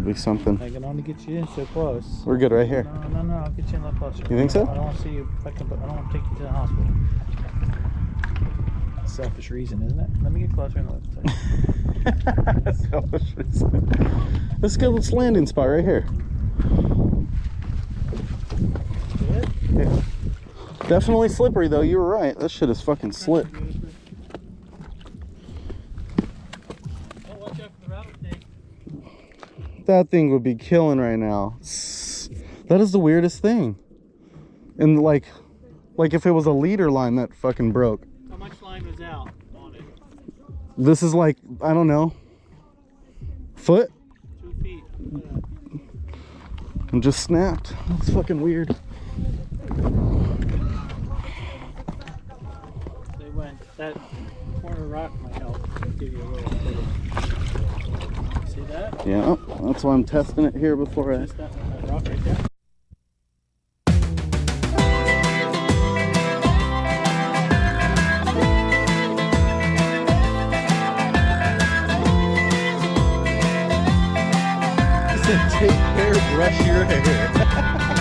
It'll be something. I can only get you in so close. We're good right here. No, I'll get you in a little closer. You think so? I don't want to see you. I don't want to take you to the hospital. Selfish reason, isn't it? Let me get closer and look. Selfish reason. Let's go to this landing spot right here. Good? Yeah. Definitely slippery though. You were right. That shit is fucking slick. Oh, watch out for the rattlesnake. That thing would be killing right now. That is the weirdest thing. And like if it was a leader line that fucking broke. How much line was out on it? This is like, I don't know, foot? 2 feet. And just snapped. That's fucking weird. They went. That corner rock might help give you a little footage. See that? Yeah, that's why I'm testing it here before I... Just that rock right there. Take care, brush your hair.